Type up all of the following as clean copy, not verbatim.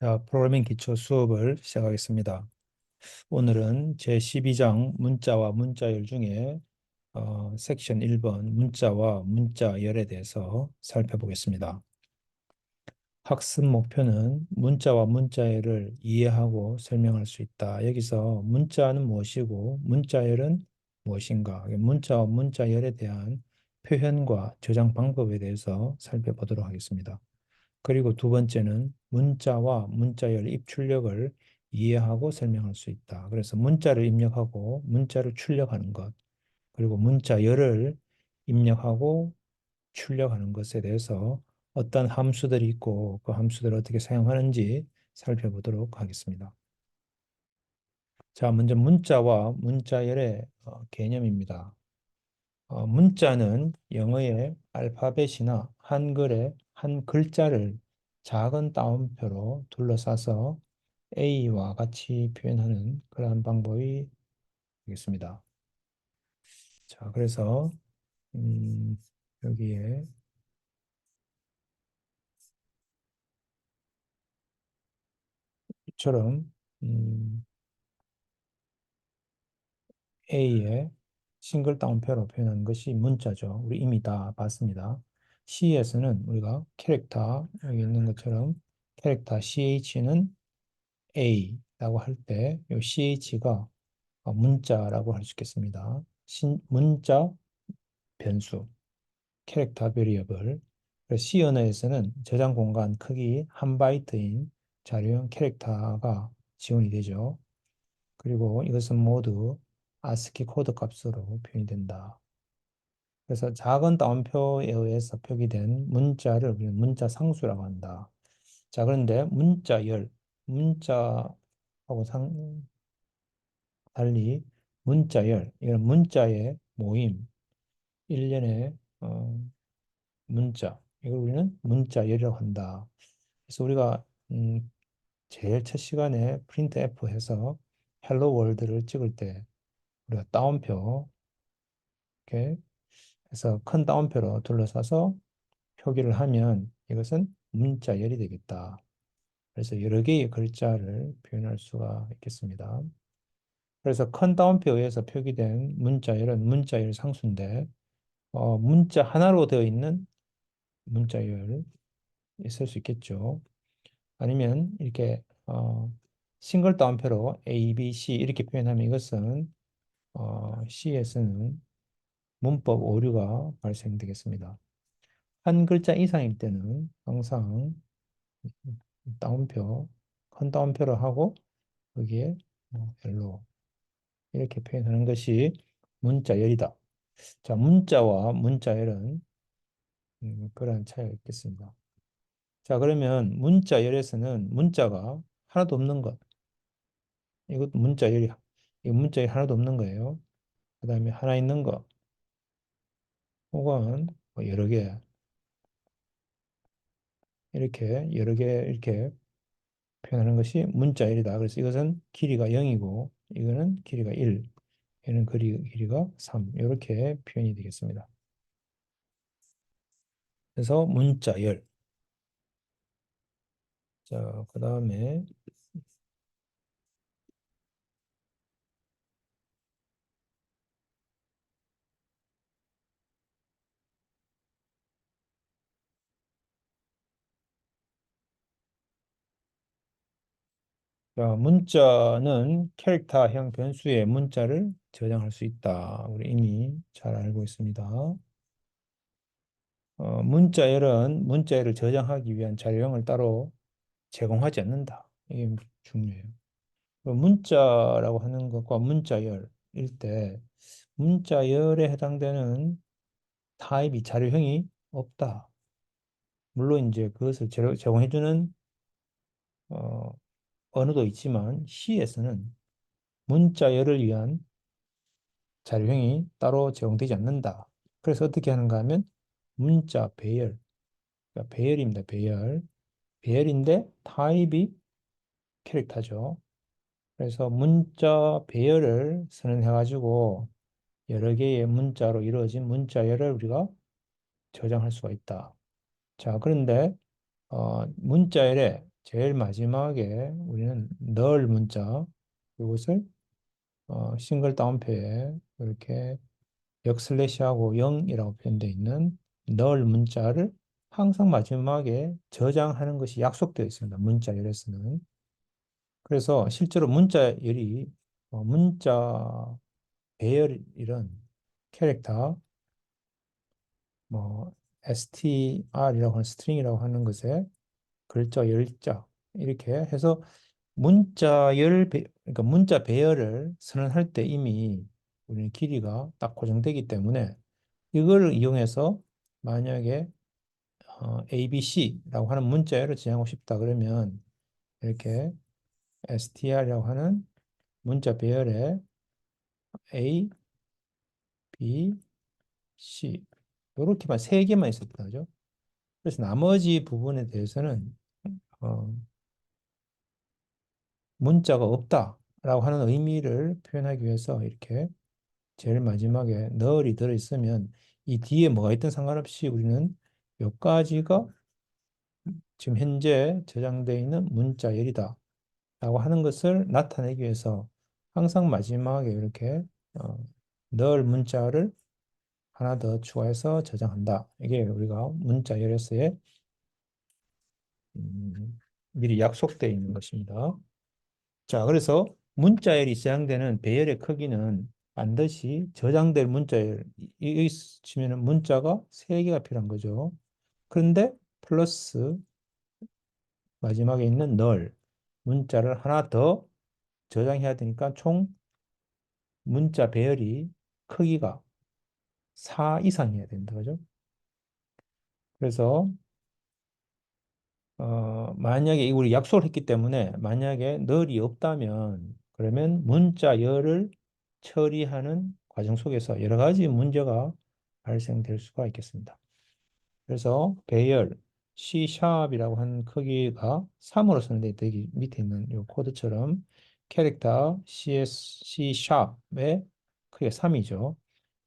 자, 프로그래밍 기초 수업을 시작하겠습니다. 오늘은 제12장 문자와 문자열 중에 섹션 1번 문자와 문자열에 대해서 살펴보겠습니다. 학습 목표는 문자와 문자열을 이해하고 설명할 수 있다. 여기서 문자는 무엇이고 문자열은 무엇인가? 문자와 문자열에 대한 표현과 저장 방법에 대해서 살펴보도록 하겠습니다. 그리고 두 번째는 문자와 문자열 입출력을 이해하고 설명할 수 있다. 그래서 문자를 입력하고 문자를 출력하는 것, 그리고 문자열을 입력하고 출력하는 것에 대해서 어떤 함수들이 있고 그 함수들을 어떻게 사용하는지 살펴보도록 하겠습니다. 자, 먼저 문자와 문자열의 개념입니다. 문자는 영어의 알파벳이나 한글의 한 글자를 작은 따옴표로 둘러싸서 A와 같이 표현하는 그러한 방법이 되겠습니다. 자, 그래서 음, 여기에 이처럼 음, A의 싱글 따옴표로 표현하는 것이 문자죠. 우리 이미 다 봤습니다. C에서는 우리가 캐릭터 여기 있는 것처럼 캐릭터 CH는 A라고 할 때 이 CH가 문자라고 할 수 있겠습니다. 문자 변수, 캐릭터 베리어블. C 언어에서는 저장 공간 크기 한 바이트인 자료형 캐릭터가 지원이 되죠. 그리고 이것은 모두 ASCII 코드 값으로 표현이 된다. 그래서 작은 따옴표에 의해서 표기된 문자를 우리는 문자 상수라고 한다. 자, 그런데 문자열, 문자하고 달리 문자열, 이건 문자의 모임, 일련의 문자, 이걸 우리는 문자열이라고 한다. 그래서 우리가 제일 첫 시간에 프린트F 해서 헬로 월드를 찍을 때 우리가 따옴표 이렇게 해서 큰 따옴표로 둘러싸서 표기를 하면 이것은 문자열이 되겠다. 그래서 여러 개의 글자를 표현할 수가 있겠습니다. 그래서 큰 따옴표에 의해서 표기된 문자열은 문자열 상수인데 문자 하나로 되어 있는 문자열 있을 수 있겠죠. 아니면 이렇게 싱글 따옴표로 A, B, C 이렇게 표현하면 이것은 C에서는 문법 오류가 발생되겠습니다. 한 글자 이상일 때는 항상 따옴표, 큰 따옴표로 하고 여기에 L로 이렇게 표현하는 것이 문자열이다. 자, 문자와 문자열은 그런 차이가 있겠습니다. 자, 그러면 문자열에서는 문자가 하나도 없는 것. 이것도 문자열이, 이 문자열이 하나도 없는 거예요. 그 다음에 하나 있는 거, 혹은 뭐 여러 개, 이렇게 여러 개 이렇게 표현하는 것이 문자열이다. 그래서 이것은 길이가 0이고, 이거는 길이가 1, 얘는 길이가 3, 이렇게 표현이 되겠습니다. 그래서 문자열. 자, 그 다음에 자, 문자는 캐릭터형 변수의 문자를 저장할 수 있다. 우리 이미 잘 알고 있습니다. 문자열은 문자열을 저장하기 위한 자료형을 따로 제공하지 않는다. 이게 중요해요. 문자라고 하는 것과 문자열일 때 문자열에 해당되는 타입이 자료형이 없다. 물론 이제 그것을 제공해주는 어, 언어도 있지만 C에서는 문자열을 위한 자료형이 따로 제공되지 않는다. 그래서 어떻게 하는가 하면 문자 배열, 그러니까 배열입니다. 배열. 배열인데 타입이 캐릭터죠. 그래서 문자 배열을 선언해가지고 여러 개의 문자로 이루어진 문자열을 우리가 저장할 수가 있다. 자, 그런데 문자열에 제일 마지막에 우리는 널 문자 이것을 싱글 다운표에 이렇게 역슬래시하고 0이라고 표현되어 있는 널 문자를 항상 마지막에 저장하는 것이 약속되어 있습니다. 문자열에서는. 그래서 실제로 문자열이 문자 배열 이런 캐릭터 뭐 str이라고 하는 스트링이라고 하는 것에 글자 열자 이렇게 해서 그러니까 문자 배열을 선언할 때 이미 우리는 길이가 딱 고정되기 때문에 이걸 이용해서 만약에 ABC라고 하는 문자열을 지정하고 싶다 그러면 이렇게 str이라고 하는 문자 배열에 A, B, C 이렇게만 세 개만 있었다 그죠? 그래서 나머지 부분에 대해서는 어, 문자가 없다라고 하는 의미를 표현하기 위해서 이렇게 제일 마지막에 널이 들어있으면 이 뒤에 뭐가 있든 상관없이 우리는 여기까지가 지금 현재 저장되어 있는 문자열이다 라고 하는 것을 나타내기 위해서 항상 마지막에 이렇게 어, 널 문자를 하나 더 추가해서 저장한다. 이게 우리가 문자열에서의 미리 약속되어 있는 것입니다. 자, 그래서 문자열이 저장되는 배열의 크기는 반드시 저장될 문자열, 이 치면은 문자가 3개가 필요한 거죠. 그런데 플러스 마지막에 있는 널, 문자를 하나 더 저장해야 되니까 총 문자 배열이 크기가 4 이상이어야 된다. 그죠? 그래서 만약에 우리 약속을 했기 때문에 만약에 널이 없다면 그러면 문자열을 처리하는 과정 속에서 여러 가지 문제가 발생될 수가 있겠습니다. 그래서 배열 C#이라고 하는 크기가 3으로 쓰는데 여기 밑에 있는 이 코드처럼 캐릭터 C#의 크기가 3이죠.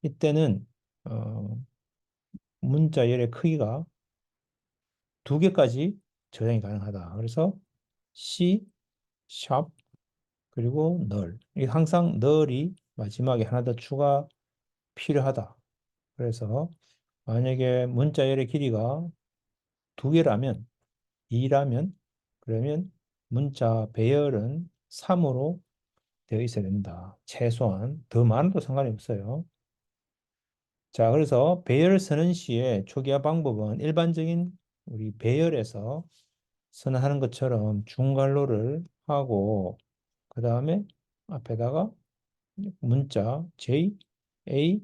이때는 어, 문자열의 크기가 2개까지 저장이 가능하다. 그래서 C 샵 그리고 널. 이 항상 널이 마지막에 하나 더 추가 필요하다. 그래서 만약에 문자열의 길이가 2개라면 2라면 그러면 문자 배열은 3으로 되어 있어야 된다. 최소한 더 많아도 상관이 없어요. 자, 그래서 배열 선언 시의 초기화 방법은 일반적인 우리 배열에서 선언하는 것처럼 중괄호를 하고 그 다음에 앞에다가 문자 J, A,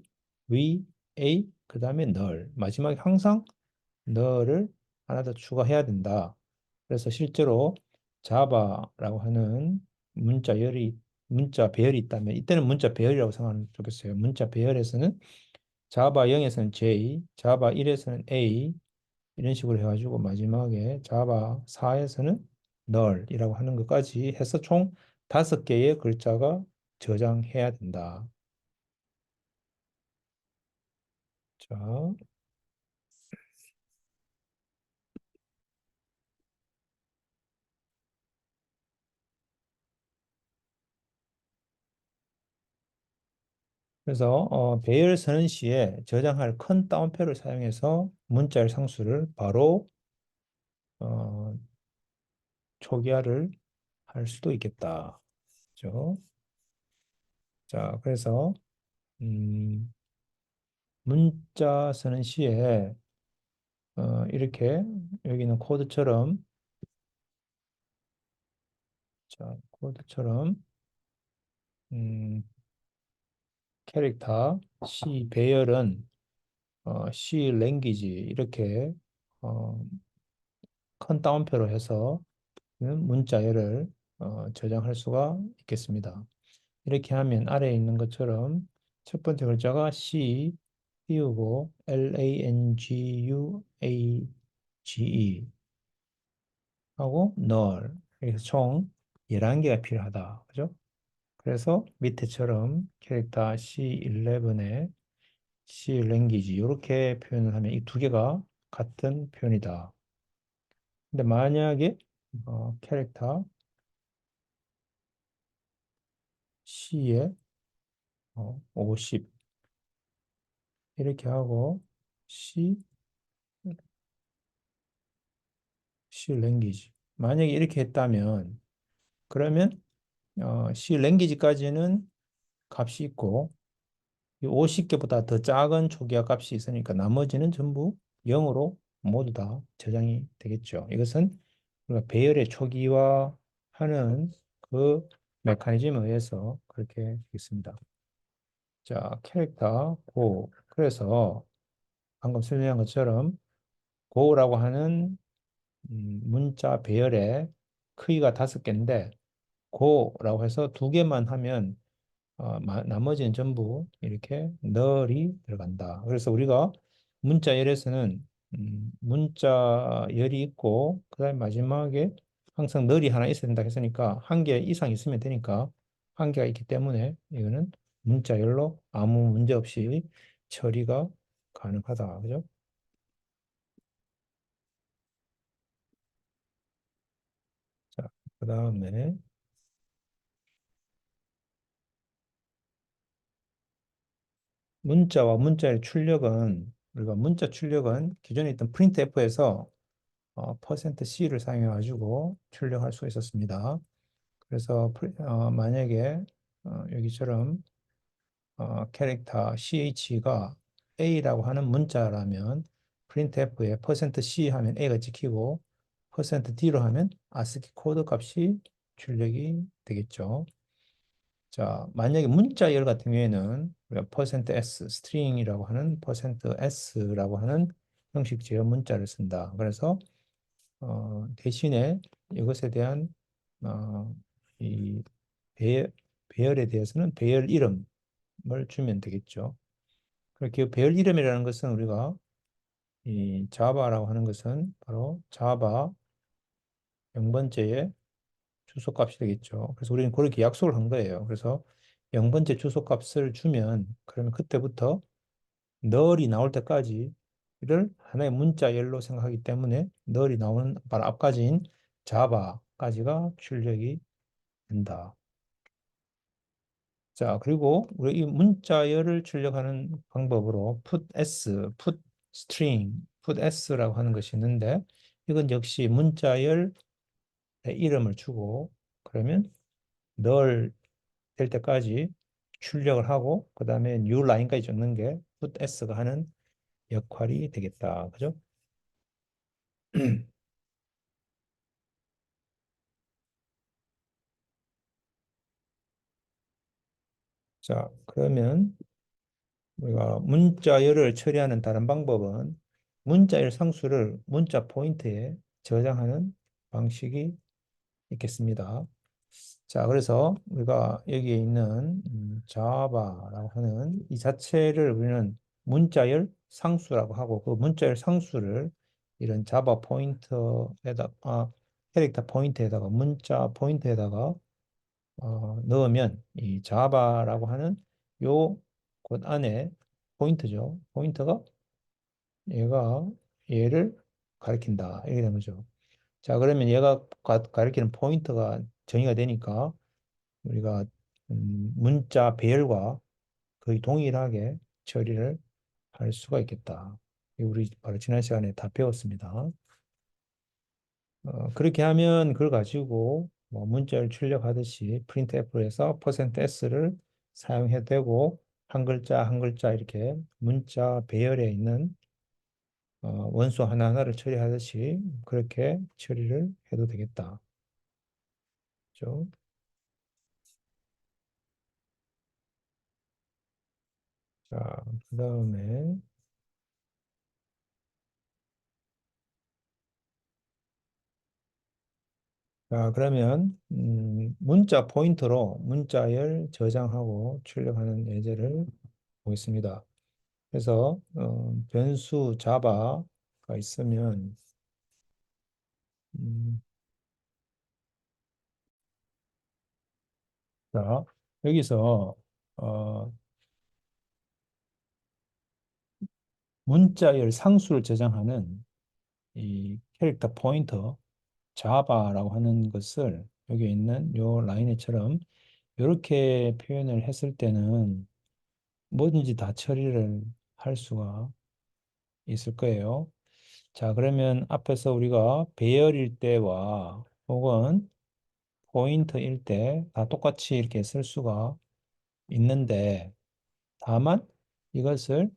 V, A 그 다음에 널 마지막에 항상 널을 하나 더 추가해야 된다. 그래서 실제로 자바라고 하는 문자 배열이 있다면 이때는 문자 배열이라고 생각하면 좋겠어요. 문자 배열에서는 자바 0에서는 J, 자바 1에서는 A 이런 식으로 해가지고 마지막에 자바 4에서는 널이라고 하는 것까지 해서 총 5개의 글자가 저장해야 된다. 자, 그래서 배열 선언 시에 저장할 큰 따옴표를 사용해서 문자의 상수를 바로 어, 초기화를 할 수도 있겠다. 그죠? 자, 그래서 음, 문자 선언 시에 이렇게 여기는 코드처럼 자, 코드처럼 음, 캐릭터 C 배열은 C 랭귀지 이렇게 어, 큰 따옴표로 해서 문자열을 저장할 수가 있겠습니다. 이렇게 하면 아래에 있는 것처럼 첫 번째 글자가 C 띄우고 LANGUAGE 하고 null 이렇게 총 11개가 필요하다. 그죠? 그래서 밑에처럼 캐릭터 C11에 C 랭귀지 이렇게 표현을 하면 이 2개가 같은 표현이다. 근데 만약에 캐릭터 C에 50 이렇게 하고 C, C 랭귀지. 만약에 이렇게 했다면 그러면 C 랭귀지까지는 값이 있고 이 50개보다 더 작은 초기화 값이 있으니까 나머지는 전부 0으로 모두 다 저장이 되겠죠. 이것은 우리가 배열의 초기화하는 그 메커니즘에 의해서 그렇게 되겠습니다. 자, 캐릭터 고. 그래서 방금 설명한 것처럼 고라고 하는 문자 배열의 크기가 5개인데 고라고 해서 2개만 하면 나머지는 전부 이렇게 널이 들어간다. 그래서 우리가 문자열에서는 문자열이 있고 그다음에 마지막에 항상 널이 하나 있어야 된다 했으니까 1개 이상 있으면 되니까 1개가 있기 때문에 이거는 문자열로 아무 문제 없이 처리가 가능하다. 그죠? 자, 그다음에 문자와 문자의 출력은 우리가 문자 출력은 기존에 있던 프린트F에서 퍼센트 %C를 사용해 가지고 출력할 수가 있었습니다. 그래서 만약에 여기처럼 캐릭터 CH가 A라고 하는 문자라면 printf에 퍼센트 %C 하면 A가 찍히고 퍼센트 %D로 하면 ASCII 코드 값이 출력이 되겠죠. 자, 만약에 문자열 같은 경우에는 우리가 퍼센트 %S 스트링이라고 하는 퍼센트 %S라고 하는 형식 제어 문자를 쓴다. 그래서 대신에 이것에 대한 이 배열에 대해서는 배열 이름을 주면 되겠죠. 그렇게 배열 이름이라는 것은 우리가 이 자바라고 하는 것은 바로 자바 0번째의 주소값이 되겠죠. 그래서 우리는 그렇게 약속을 한 거예요. 그래서 0번째 주소값을 주면 그러면 그때부터 널이 나올 때까지를 하나의 문자열로 생각하기 때문에 널이 나오는 바로 앞까지인 자바까지가 출력이 된다. 자, 그리고 우리 이 문자열을 출력하는 방법으로 put string, put s라고 하는 것이 있는데 이건 역시 문자열의 이름을 주고 그러면 널 될 때까지 출력을 하고 그 다음에 new line까지 적는 게 put s가 하는 역할이 되겠다. 그죠? 자, 그러면 우리가 문자열을 처리하는 다른 방법은 문자열 상수를 문자 포인트에 저장하는 방식이 있겠습니다. 자, 그래서 우리가 여기에 있는 자바라고 하는 이 자체를 우리는 문자열 상수라고 하고 그 문자열 상수를 이런 자바 포인터에다 캐릭터 포인트에다가 문자 포인트에다가 넣으면 이 자바라고 하는 요 곳 안에 포인트죠. 포인터가 얘가 얘를 가리킨다. 이렇게 되는 거죠. 자, 그러면 얘가 가리키는 포인터가 정의가 되니까 우리가 문자 배열과 거의 동일하게 처리를 할 수가 있겠다. 이거 우리 바로 지난 시간에 다 배웠습니다. 그렇게 하면 그걸 가지고 뭐 문자를 출력하듯이 printf에서 %s를 사용해도 되고 한 글자 한 글자 이렇게 문자 배열에 있는 원소 하나하나를 처리하듯이 그렇게 처리를 해도 되겠다. 그죠? 자, 그다음에 자, 그러면 문자 포인터로 문자열 저장하고 출력하는 예제를 보겠습니다. 그래서 변수 자바가 있으면 음, 자, 여기서 어, 문자열 상수를 저장하는 이 캐릭터 포인터 자바라고 하는 것을 여기 있는 요 라인에처럼 이렇게 표현을 했을 때는 뭐든지 다 처리를 할 수가 있을 거예요. 자, 그러면 앞에서 우리가 배열일 때와 혹은 포인트일 때 다 똑같이 이렇게 쓸 수가 있는데 다만 이것을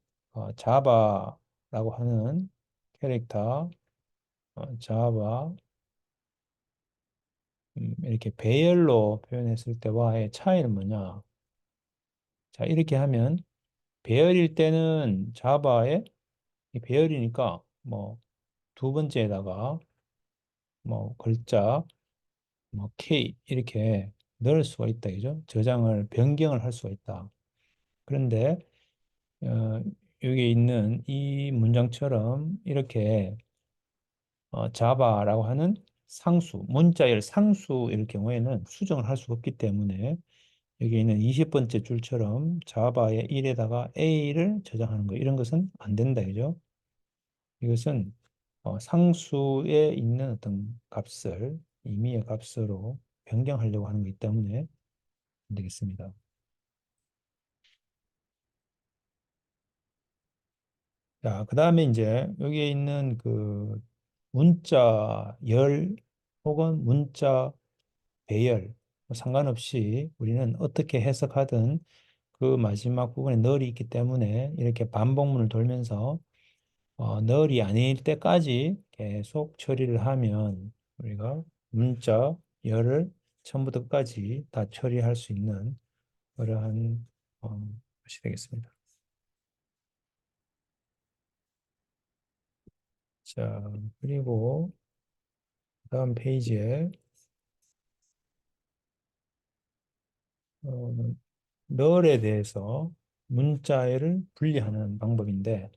자바라고 하는 캐릭터 자바 이렇게 배열로 표현했을 때와의 차이는 뭐냐? 자, 이렇게 하면 배열일 때는 자바의 이 배열이니까 뭐 두 번째에다가 뭐 글자 뭐 K 이렇게 넣을 수가 있다, 그죠? 저장을 변경을 할 수가 있다. 그런데 어, 여기 있는 이 문장처럼 이렇게 자바라고 하는 상수, 문자열 상수일 경우에는 수정을 할 수가 없기 때문에 여기 있는 20번째 줄처럼 자바의 1에다가 A를 저장하는 거 이런 것은 안 된다, 그죠? 이것은 상수에 있는 어떤 값을 임의의 값으로 변경하려고 하는 거기 때문에 안 되겠습니다. 자, 그 다음에 이제 여기에 있는 그 문자 열 혹은 문자 배열 뭐 상관없이 우리는 어떻게 해석하든 그 마지막 부분에 널이 있기 때문에 이렇게 반복문을 돌면서 널이 아닐 때까지 계속 처리를 하면 우리가 문자 열을 처음부터 끝까지 다 처리할 수 있는 그러한 것이 되겠습니다. 자, 그리고 다음 페이지에 어, 널에 대해서 문자열을 분리하는 방법인데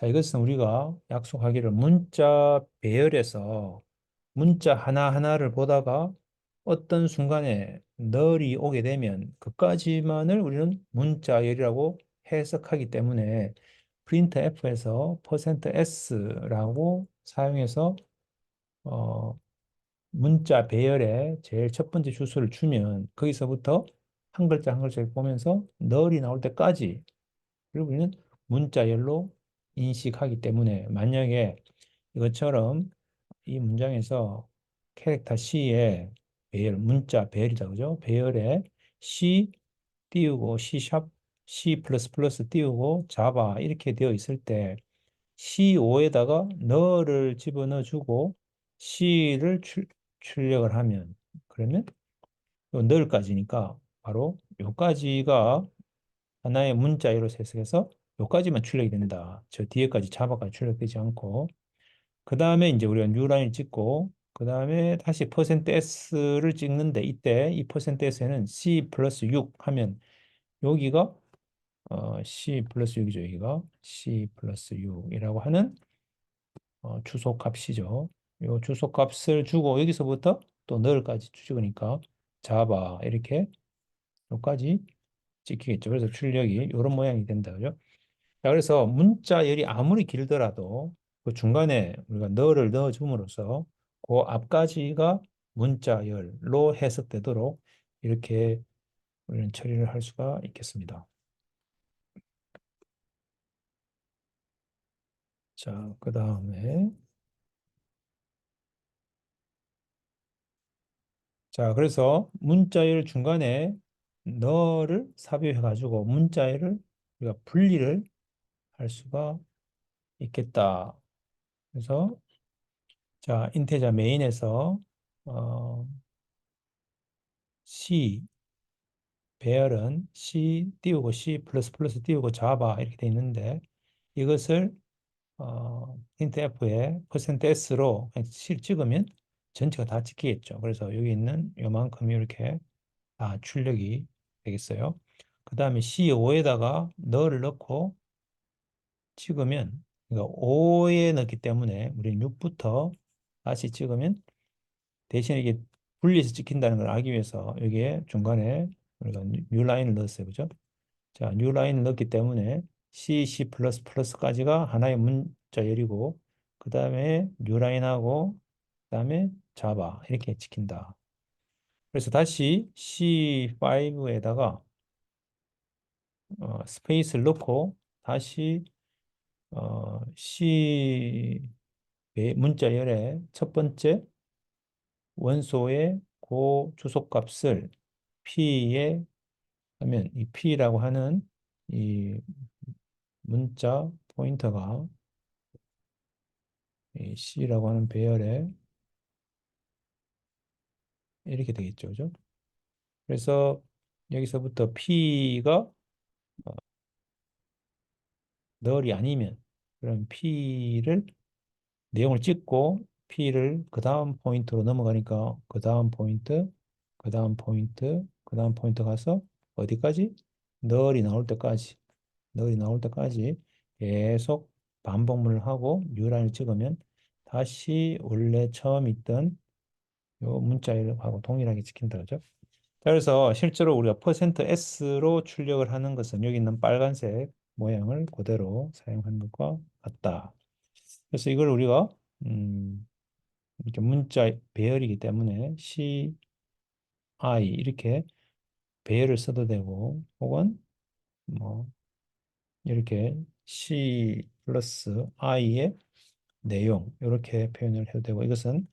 자, 이것은 우리가 약속하기를 문자 배열에서 문자 하나하나를 보다가 어떤 순간에 널이 오게 되면 그까지만을 우리는 문자열이라고 해석하기 때문에 printf에서 %s라고 사용해서 어, 문자 배열에 제일 첫 번째 주소를 주면 거기서부터 한 글자 한 글자 보면서 널이 나올 때까지 그리고 우리는 문자열로 인식하기 때문에 만약에 이것처럼 이 문장에서 캐릭터 C에 배열, 문자 배열이다 그죠? 배열에 C 띄우고 C C 플러스 플러스 띄우고 자바 이렇게 되어 있을 때 C5에다가 너를 집어넣어 주고 C를 출력을 하면 그러면 요 너까지니까 바로 요까지가 하나의 문자열로 해석해서 요까지만 출력이 된다. 저 뒤에까지 자바까지 출력되지 않고 그 다음에 이제 우리가 뉴라인을 찍고 그 다음에 다시 %s를 찍는데 이때 이 %s에는 C 플러스 6 하면 여기가 C 플러스 6이죠. 여기가 C 플러스 6이라고 하는 주소 값이죠. 이 주소 값을 주고 여기서부터 또 널까지 찍으니까 자바 이렇게 여기까지 찍히겠죠. 그래서 출력이 이런 모양이 된다. 그죠? 자, 그래서 문자열이 아무리 길더라도 그 중간에 우리가 너를 넣어줌으로써 그 앞까지가 문자열로 해석되도록 이렇게 우리는 처리를 할 수가 있겠습니다. 자, 그 다음에 자, 그래서 문자열 중간에 너를 삽입해가지고 문자열을 우리가 분리를 할 수가 있겠다. 그래서 자, 인테자 메인에서 어, C 배열은 C 띄우고 C 플러스 플러스 띄우고 자바 이렇게 돼 있는데 이것을 힌트 F에 %S로 실 찍으면 전체가 다 찍히겠죠. 그래서 여기 있는 요만큼 이렇게 다 출력이 되겠어요. 그 다음에 C5에다가 너를 넣고 찍으면 그러니까 5에 넣기 때문에 우리는 6부터 다시 찍으면 대신 이게 분리해서 찍힌다는 걸 알기 위해서 여기에 중간에 우리가 뉴 라인을 넣었어요. 그죠? 자, 뉴 라인을 넣었기 때문에 C, C++까지가 하나의 문자열이고 그 다음에 뉴 라인하고 그다음에 자바 이렇게 지킨다. 그래서 다시 C5에다가 스페이스를 넣고 다시 C 문자열의 첫 번째 원소의 고 주소값을 P에 하면 이 P라고 하는 이 문자 포인터가 이 C라고 하는 배열에 이렇게 되겠죠. 그죠? 그래서 여기서부터 P가 널이 아니면 그럼 P를 내용을 찍고 P를 그 다음 포인트로 넘어가니까 그 다음 포인트, 그 다음 포인트, 그 다음 포인트 가서 어디까지? 널이 나올 때까지 널이 나올 때까지 계속 반복문을 하고 뉴라인을 찍으면 다시 원래 처음 있던 요 문자열하고 동일하게 찍힌다 그죠? 자, 그래서 실제로 우리가 %s로 출력을 하는 것은 여기 있는 빨간색 모양을 그대로 사용하는 것과 같다. 그래서 이걸 우리가 이렇게 문자 배열이기 때문에 CI 이렇게 배열을 써도 되고 혹은 뭐 이렇게 C 플러스 I의 내용 이렇게 표현을 해도 되고 이것은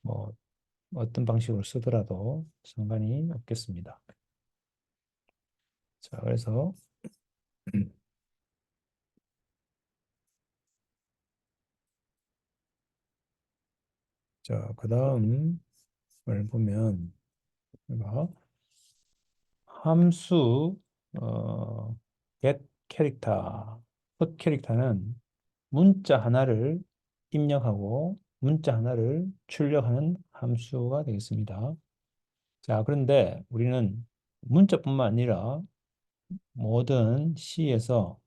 뭐 어떤 방식으로 쓰더라도 상관이 없겠습니다. 자, 그래서 자, 그다음을 보면 우리가 함수 get 캐릭터, put 캐릭터는 문자 하나를 입력하고 문자 하나를 출력하는 함수가 되겠습니다. 자, 그런데 우리는 문자뿐만 아니라 모든 C에서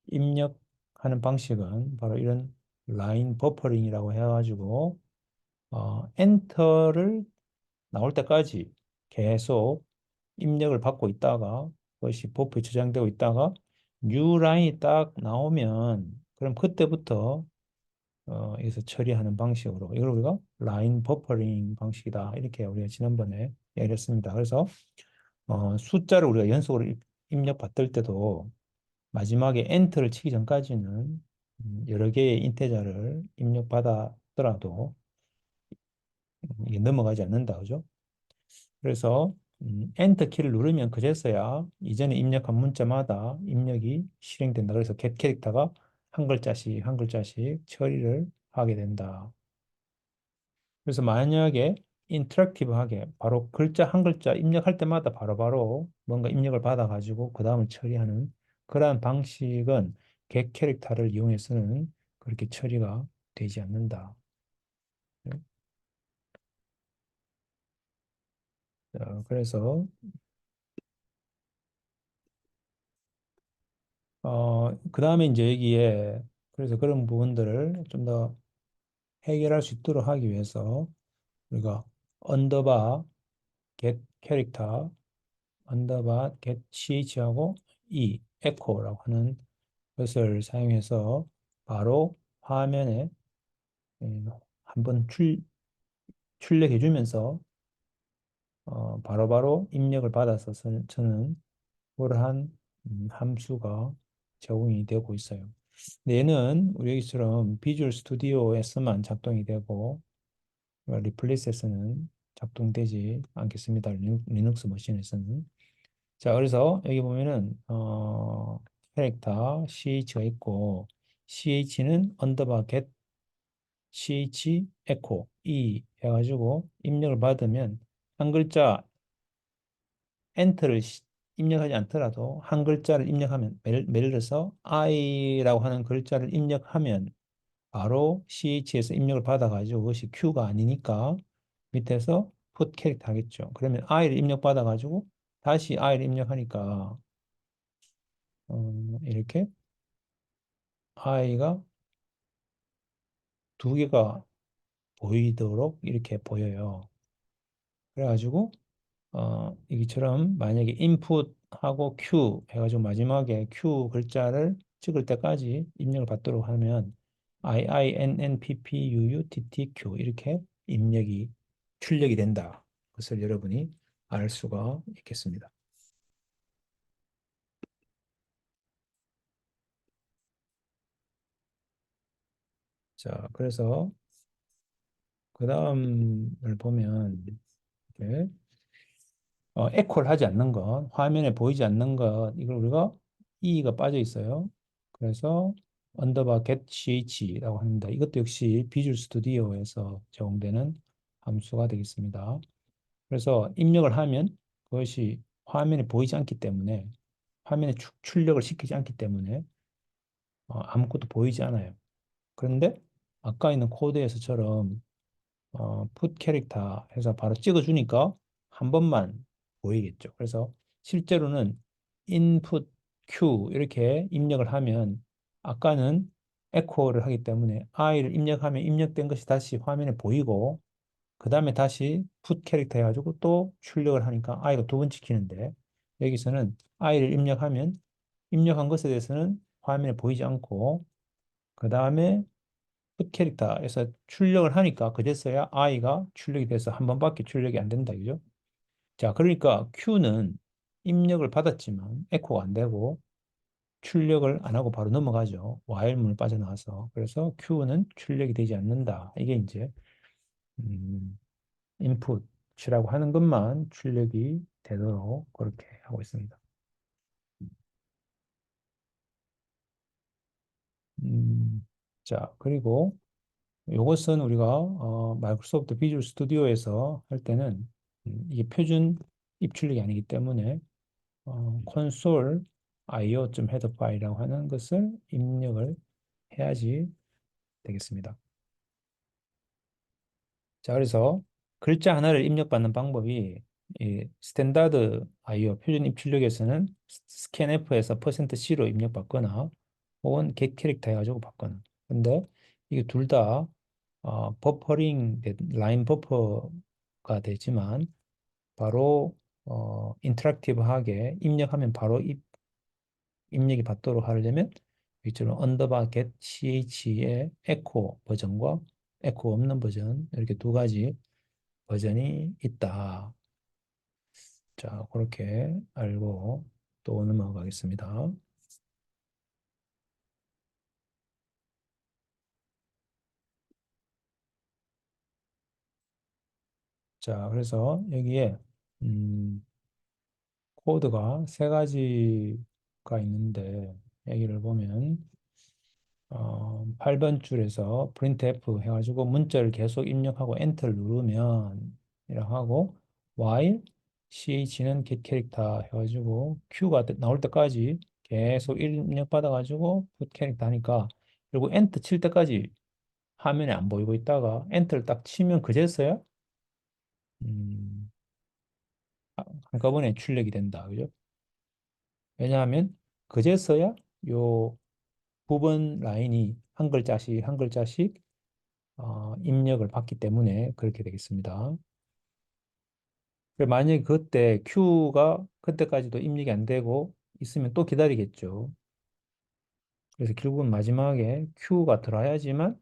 입력하는 방식은 바로 이런 라인 버퍼링이라고 해가지고 엔터를 나올 때까지 계속 입력을 받고 있다가 그것이 버프에 저장되고 있다가 뉴 라인이 딱 나오면 그럼 그때부터 여기서 처리하는 방식으로 이걸 우리가 라인 버퍼링 방식이다 이렇게 우리가 지난번에 얘기를 했습니다. 그래서 숫자를 우리가 연속으로 입력 받을 때도 마지막에 엔터를 치기 전까지는 여러 개의 인테저를 입력받았더라도 이게 넘어가지 않는다 그죠? 그래서 엔터 키를 누르면 그제서야 이전에 입력한 문자마다 입력이 실행된다. 그래서 get 캐릭터가 한 글자씩 한 글자씩 처리를 하게 된다. 그래서 만약에 인터랙티브하게 바로 글자 한 글자 입력할 때마다 바로바로 뭔가 입력을 받아가지고 그 다음을 처리하는 그러한 방식은 get 캐릭터를 이용해서는 그렇게 처리가 되지 않는다. 그래서 그 다음에 이제 여기에 그래서 그런 부분들을 좀 더 해결할 수 있도록 하기 위해서 우리가 언더바 get 캐릭터 언더바 get ch하고 echo라고 하는 것을 사용해서 바로 화면에 한번 출력해 주면서 바로바로 입력을 받아서 저는 그러한 함수가 제공이 되고 있어요. 근데 얘는 우리 여기처럼 비주얼 스튜디오에서만 작동이 되고 리플레이스에서는 작동되지 않겠습니다. 리눅스 머신에서는. 자, 그래서 여기 보면은 캐릭터 ch가 있고 ch는 언더바 get ch echo e 해가지고 입력을 받으면 한 글자 엔터를 입력하지 않더라도 한 글자를 입력하면 예를 들어서 I라고 하는 글자를 입력하면 바로 CH에서 입력을 받아가지고 그것이 Q가 아니니까 밑에서 put 캐릭터 하겠죠. 그러면 I를 입력받아가지고 다시 I를 입력하니까 이렇게 I가 두 개가 보이도록 이렇게 보여요. 그래가지고 여기처럼 만약에 input하고 q 해가지고 마지막에 q 글자를 찍을 때까지 입력을 받도록 하면 IINNPPUUTTQ 이렇게 입력이 출력이 된다. 그것을 여러분이 알 수가 있겠습니다. 자, 그래서 그 다음을 보면 이렇게 에코를 하지 않는 것, 화면에 보이지 않는 것, 이걸 우리가 E가 빠져 있어요. 그래서 언더바 get ch라고 합니다. 이것도 역시 비주얼 스튜디오에서 제공되는 함수가 되겠습니다. 그래서 입력을 하면 그것이 화면에 보이지 않기 때문에 화면에 출력을 시키지 않기 때문에 아무것도 보이지 않아요. 그런데 아까 있는 코드에서처럼 put 캐릭터 해서 바로 찍어주니까 한 번만 보이겠죠. 그래서 실제로는 input q 이렇게 입력을 하면 아까는 에코를 하기 때문에 i를 입력하면 입력된 것이 다시 화면에 보이고 그 다음에 다시 put 캐릭터 해가지고 또 출력을 하니까 i가 두 번 찍히는데 여기서는 i를 입력하면 입력한 것에 대해서는 화면에 보이지 않고 그 다음에 풋 캐릭터에서 출력을 하니까 그제서야 i가 출력이 돼서 한 번밖에 출력이 안 된다, 그죠? 자, 그러니까 Q는 입력을 받았지만 에코가 안 되고 출력을 안 하고 바로 넘어가죠. while문을 빠져나와서. 그래서 Q는 출력이 되지 않는다. 이게 이제 음, 인풋이라고 하는 것만 출력이 되도록 그렇게 하고 있습니다. 자, 그리고 이것은 우리가 마이크로소프트 비주얼 스튜디오에서 할 때는 이게 표준 입출력이 아니기 때문에 콘솔 io.header 파일이라고 하는 것을 입력을 해야지 되겠습니다. 자, 그래서 글자 하나를 입력받는 방법이 이 스탠다드 IO 표준 입출력에서는 스캔F에서 %C로 입력받거나 혹은 get 캐릭터 해가지고 받거나. 근데 이게 둘 다 버퍼링, 라인 버퍼가 되지만 바로 인터랙티브하게 입력하면 바로 입력이 받도록 하려면 이처럼 언더바 get ch의 에코 버전과 에코 없는 버전 이렇게 두 가지 버전이 있다. 자, 그렇게 알고 또 넘어가겠습니다. 자, 그래서 여기에 음, 코드가 세 가지가 있는데 여기를 보면 8번 줄에서 printf 해가지고 문자를 계속 입력하고 엔터를 누르면 이렇게 하고 while ch는 get 캐릭터 해가지고 q가 나올 때까지 계속 입력 받아가지고 put 캐릭터 하니까 그리고 엔터 칠 때까지 화면에 안 보이고 있다가 엔터를 딱 치면 그제서야 음, 한꺼번에 출력이 된다. 그죠? 왜냐하면 그제서야 요 부분 라인이 한 글자씩 한 글자씩 입력을 받기 때문에 그렇게 되겠습니다. 만약에 그때 Q가 그때까지도 입력이 안 되고 있으면 또 기다리겠죠. 그래서 결국은 마지막에 Q가 들어야지만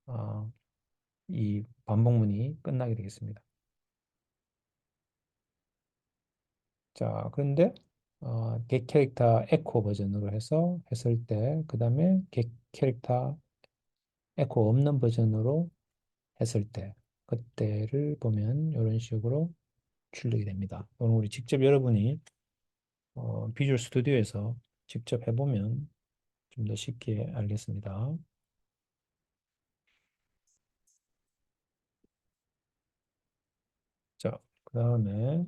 어, 이 반복문이 끝나게 되겠습니다. 자, 그런데 get 캐릭터 에코 버전으로 해서 했을 때, 그 다음에 get 캐릭터 에코 없는 버전으로 했을 때, 그때를 보면 이런 식으로 출력이 됩니다. 오늘 우리 직접 여러분이 비주얼 스튜디오에서 직접 해보면 좀 더 쉽게 알겠습니다. 자, 그 다음에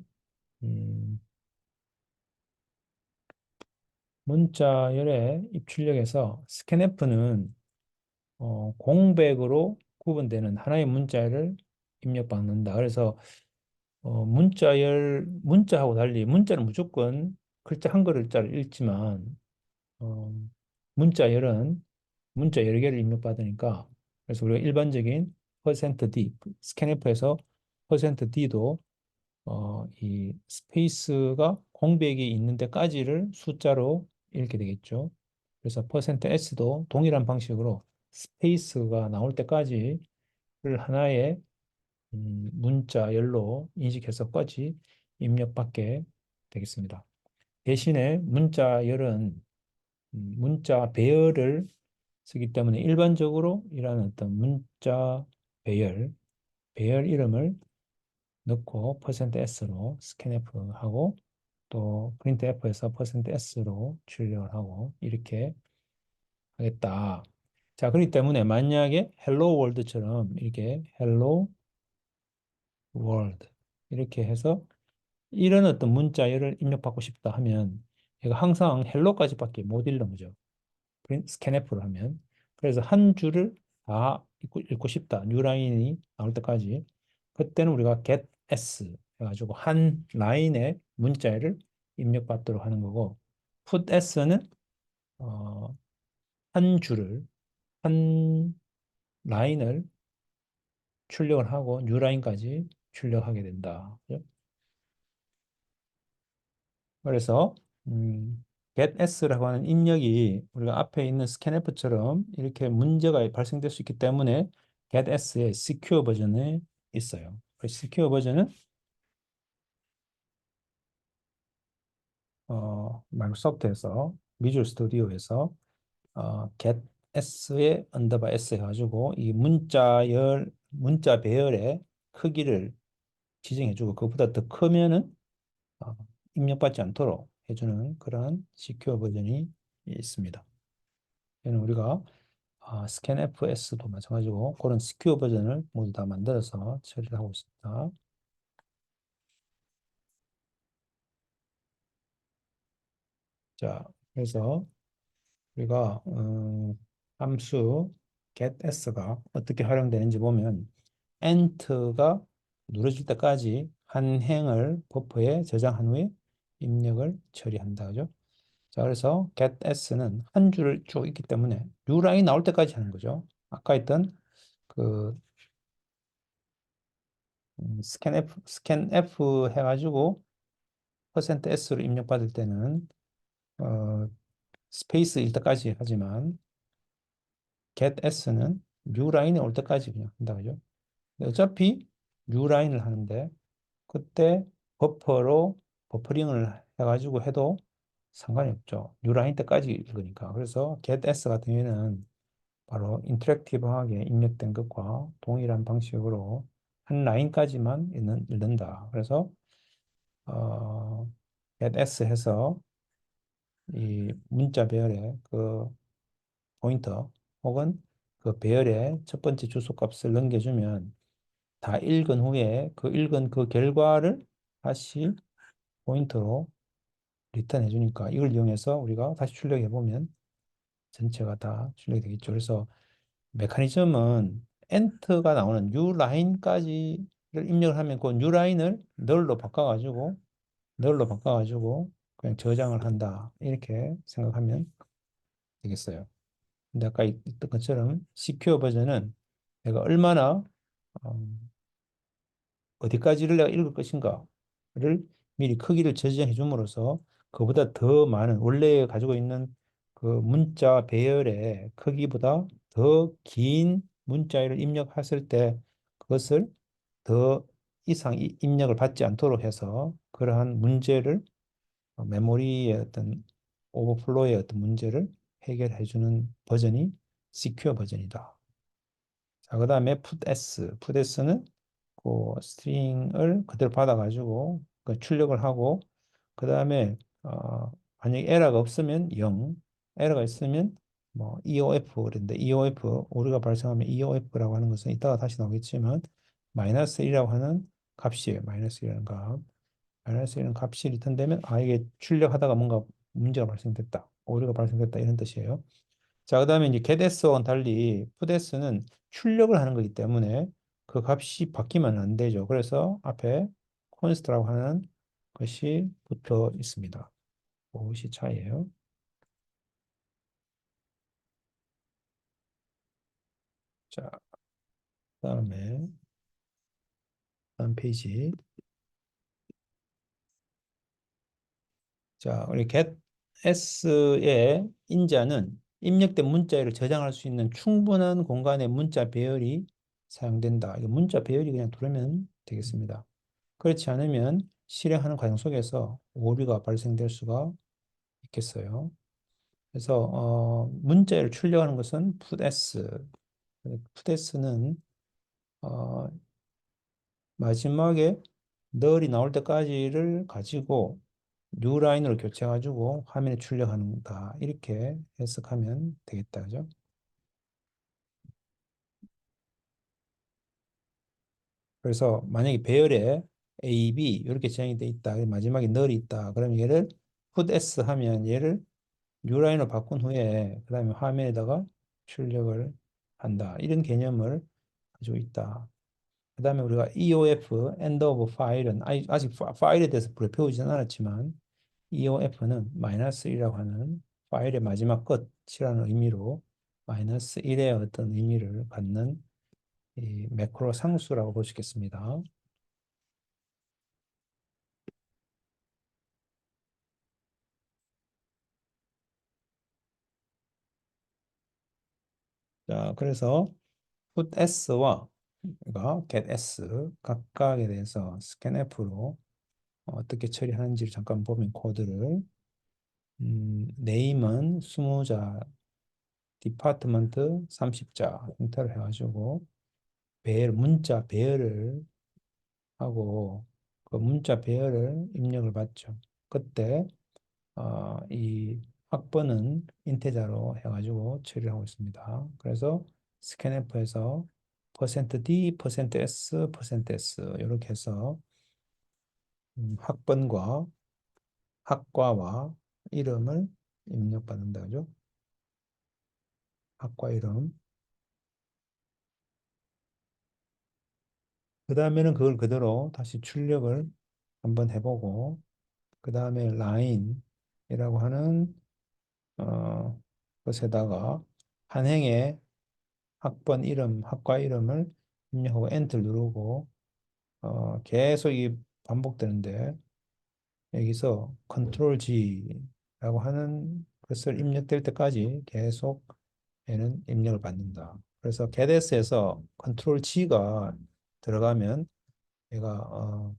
음, 문자열의 입출력에서 스캔F는 공백으로 구분되는 하나의 문자를 입력받는다. 그래서 문자하고 달리 문자는 무조건 글자 한 글자를 읽지만 어, 문자열은 문자 여러 개를 입력받으니까 그래서 우리가 일반적인 %D 스캔F에서 %D도 이 스페이스가 공백이 있는 데까지를 숫자로 읽게 되겠죠. 그래서 %S도 동일한 방식으로 스페이스가 나올 때까지를 하나의 문자열로 인식해서 꺼지 입력받게 되겠습니다. 대신에 문자열은 문자 배열을 쓰기 때문에 일반적으로 이러한 어떤 문자 배열 이름을 넣고 %s로 스캔F 하고 또 printf에서 %s로 출력을 하고 이렇게 하겠다. 자, 그렇기 때문에 만약에 hello world처럼 이렇게 hello world 이렇게 해서 이런 어떤 문자열을 입력받고 싶다 하면 얘가 항상 hello까지밖에 못 읽는 거죠. 스캔F를 하면. 그래서 한 줄을 다 읽고 싶다. 뉴라인이 나올 때까지. 그때는 우리가 get s 해가지고 한 라인의 문자열을 입력받도록 하는 거고 put s는 한 줄을 한 라인을 출력을 하고 뉴라인까지 출력하게 된다. 그죠? 그래서 getS라고 하는 입력이 우리가 앞에 있는 scanf처럼 이렇게 문제가 발생될 수 있기 때문에 getS의 secure 버전에 있어요. secure 버전은 마이크로소프트에서 비주얼 스튜디오에서 getS의 underbar S 해가지고 이 문자 배열의 크기를 지정해주고 그보다 더 크면은 어, 입력받지 않도록 해주는 그런 시큐어 버전이 있습니다. 얘는 우리가 스캔FS도 마찬가지고 그런 시큐어 버전을 모두 다 만들어서 처리를 하고 있습니다. 자, 그래서 우리가 함수 getS가 어떻게 활용되는지 보면 엔터가 누르질 때까지 한 행을 버퍼에 저장한 후에 입력을 처리한다. 그죠? 자, 그래서 getS는 한 줄을 쭉 있기 때문에 뉴라인이 나올 때까지 하는 거죠. 아까 했던 그 scanf 해가지고 %s로 입력받을 때는 어, 스페이스일 때까지 하지만 getS는 뉴라인이 올 때까지 그냥 한다. 그죠? 어차피 뉴라인을 하는데 그때 버퍼링을 해가지고 해도 상관이 없죠. 뉴라인 때까지 읽으니까. 그래서 getS 같은 경우에는 바로 인터랙티브하게 입력된 것과 동일한 방식으로 한 라인까지만 읽는다. 그래서 getS 해서 이 문자 배열의 그 포인터 혹은 그 배열의 첫 번째 주소값을 넘겨주면 다 읽은 후에 그 읽은 그 결과를 다시 포인터로 리턴해 주니까 이걸 이용해서 우리가 다시 출력해 보면 전체가 다 출력이 되겠죠. 그래서 메커니즘은 엔터가 나오는 뉴 라인까지를 입력을 하면 그 뉴 라인을 널로 바꿔가지고 그냥 저장을 한다. 이렇게 생각하면 되겠어요. 근데 아까 있던 것처럼 시큐어 버전은 내가 얼마나 어디까지를 내가 읽을 것인가를 미리 크기를 저장해 줌으로써 그보다 더 많은 원래 가지고 있는 그 문자 배열의 크기보다 더 긴 문자를 입력했을 때 그것을 더 이상 입력을 받지 않도록 해서 그러한 문제를 메모리의 어떤 오버플로의 어떤 문제를 해결해 주는 버전이 시큐어 버전이다. 자, 그다음에 putS는 그 스트링을 그대로 받아가지고 그 출력을 하고 그 다음에 만약에 에러가 없으면 0, 에러가 있으면 뭐 EOF 그랬는데 EOF 오류가 발생하면 EOF라고 하는 것은 이따가 다시 나오겠지만 마이너스 1이라고 하는 값이에요. 마이너스 1이라는 값. 마이너스 1은 값이 리턴되면 이게 출력하다가 뭔가 문제가 발생됐다. 오류가 발생됐다 이런 뜻이에요. 자, 그다음에 이제 getS와는 달리 putS는 출력을 하는 거기 때문에 그 값이 바뀌면 안 되죠. 그래서 앞에 const라고 하는 것이 붙어 있습니다. 그것이 차이예요. 자, 그다음에 다음 페이지. 자, 우리 getS의 인자는 입력된 문자를 저장할 수 있는 충분한 공간의 문자 배열이 사용된다. 이거 문자 배열이 그냥 두르면 되겠습니다. 그렇지 않으면 실행하는 과정 속에서 오류가 발생될 수가 있겠어요. 그래서 문자를 출력하는 것은 putS. putS는 마지막에 널이 나올 때까지를 가지고 뉴라인으로 교체해가지고 화면에 출력한다. 이렇게 해석하면 되겠다. 그죠? 그래서 만약에 배열에 A, B 이렇게 지정이 돼 있다. 마지막에 널이 있다. 그러면 얘를 put S 하면 얘를 뉴라인으로 바꾼 후에 그 다음에 화면에다가 출력을 한다. 이런 개념을 가지고 있다. 그 다음에 우리가 EOF, end of file은 아직 파일에 대해서 배우지는 않았지만 EOF는 마이너스 1이라고 하는 파일의 마지막 끝이라는 의미로 마이너스 1의 어떤 의미를 갖는 이 매크로 상수라고 볼 수 있겠습니다. 자, 그래서 put s와 그러니까 get s 각각에 대해서 scanf로 어떻게 처리하는지를 잠깐 보면 코드를 name은 20자, department 30자 형태로 해가지고 문자 배열을 하고 그 문자 배열을 입력을 받죠. 그때 이 학번은 인테자로 해가지고 처리를 하고 있습니다. 그래서 스캔F에서 %D, %S, %S 이렇게 해서 학번과 학과와 이름을 입력받는다. 그죠? 학과 이름. 그 다음에는 그걸 그대로 다시 출력을 한번 해보고 그 다음에 라인이라고 하는 것에다가 한 행의 학번 이름, 학과 이름을 입력하고 엔터 누르고 계속 이 반복되는데 여기서 컨트롤 G라고 하는 것을 입력될 때까지 계속 얘는 입력을 받는다. 그래서 getS에서 컨트롤 G가 들어가면 얘가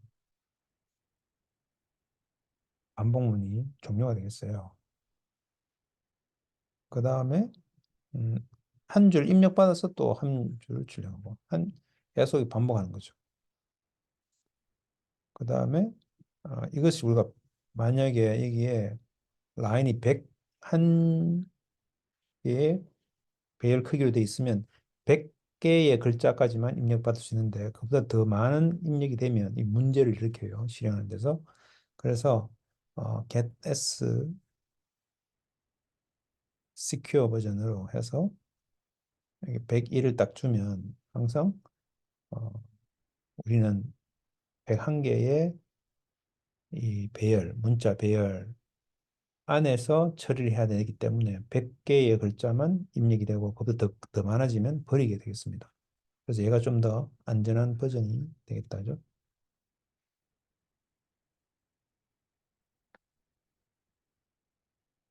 반복문이 종료가 되겠어요. 그 다음에 음, 한 줄 입력받아서 또 한 줄 출력하고 계속 반복하는 거죠. 그 다음에 이것이 우리가 만약에 여기에 라인이 101개의 배열 크기로 돼 있으면 100개의 글자까지만 입력받을 수 있는데 그보다 더 많은 입력이 되면 이 문제를 일으켜요. 실행하는 데서. 그래서 get s secure 버전으로 해서 101을 딱 주면 항상 어, 우리는 101개의 이 배열, 문자 배열 안에서 처리를 해야 되기 때문에 100개의 글자만 입력이 되고 그보다 더 많아지면 버리게 되겠습니다. 그래서 얘가 좀 더 안전한 버전이 되겠다죠.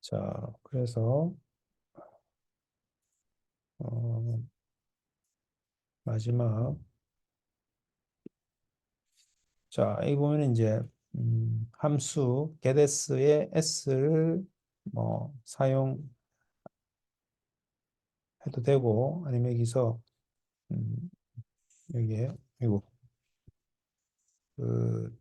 자, 그래서 어, 마지막 자, 여기 보면 이제 함수 getS의 s를 뭐 사용해도 되고 아니면 여기서 음, 여기에 이거 그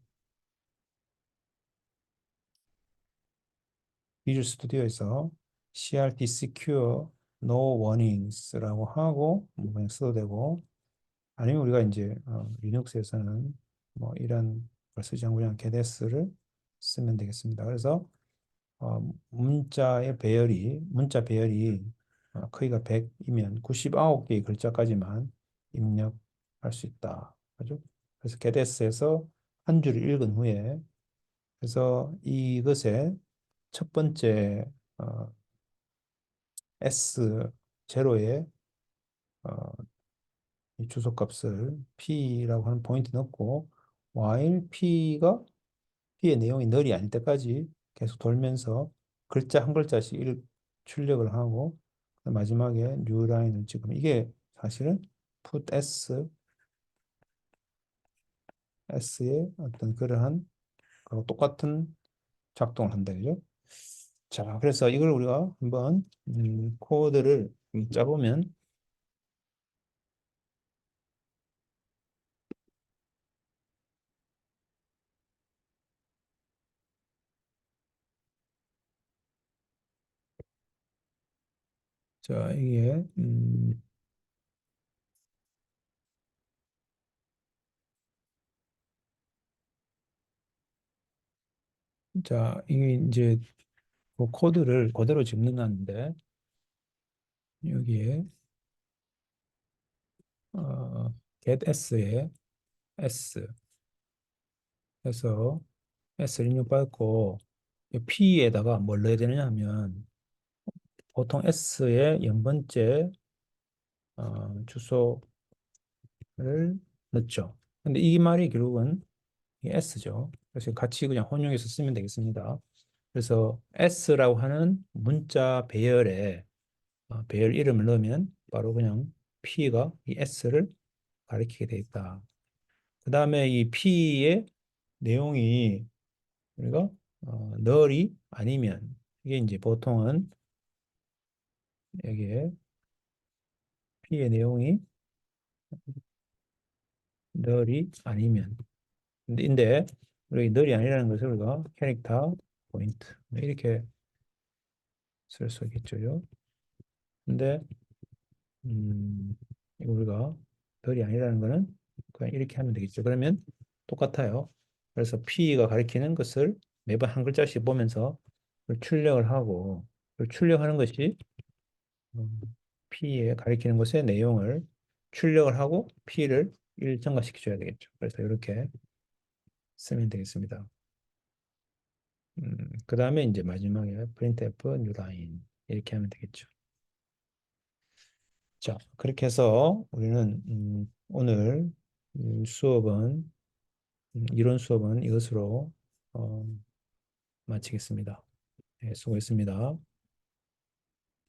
비주얼 스튜디오에서 CRT Secure No Warnings라고 하고 뭐 그냥 써도 되고 아니면 우리가 이제 리눅스에서는 뭐 이런 걸 쓰지 않고 그냥 getS를 쓰면 되겠습니다. 그래서 문자 배열이 크기가 100이면 99개의 글자까지만 입력할 수 있다. 그죠? 그래서 getS에서 한 줄을 읽은 후에 그래서 이것의 첫 번째 S 제로에 이 주소값을 P라고 하는 포인트 넣고 while P의 내용이 널이 아닐 때까지 계속 돌면서 글자 한 글자씩 출력을 하고 마지막에 new line을 찍으면 이게 사실은 put s의 어떤 그러한 거하고 똑같은 작동을 한다 그죠? 자, 그래서 이걸 우리가 한번 코드를 짜보면 자, 이게 자, 이게 이제 그 코드를 그대로 지금 넣어놨는데 여기에 get s에 s 해서 s를 입력받고 p에다가 뭘 넣어야 되느냐 하면 보통 s의 0번째 주소를 넣죠. 근데 이 말이 결국은 이 s죠. 그래서 같이 그냥 혼용해서 쓰면 되겠습니다. 그래서 s라고 하는 문자 배열에 배열 이름을 넣으면 바로 그냥 p가 이 s를 가리키게 돼 있다. 그 다음에 이 p의 내용이 우리가 널이 아니면 이게 이제 보통은 여기에 p의 내용이 널이 아니면 근데 우리 널이 아니라는 것을 우리가 캐릭터 포인트 이렇게 쓸 수 있겠죠. 근데 이거 우리가 널이 아니라는 거는 그냥 이렇게 하면 되겠죠. 그러면 똑같아요. 그래서 P가 가리키는 것을 매번 한 글자씩 보면서 그걸 출력을 하고 그걸 출력하는 것이 음, P에 가리키는 것의 내용을 출력을 하고 P를 일정화시켜 줘야 되겠죠. 그래서 이렇게 쓰면 되겠습니다. 그 다음에 이제 마지막에 printf new line 이렇게 하면 되겠죠. 자, 그렇게 해서 우리는 오늘 수업은 이론 수업은 이것으로 어, 마치겠습니다. 네, 수고했습니다.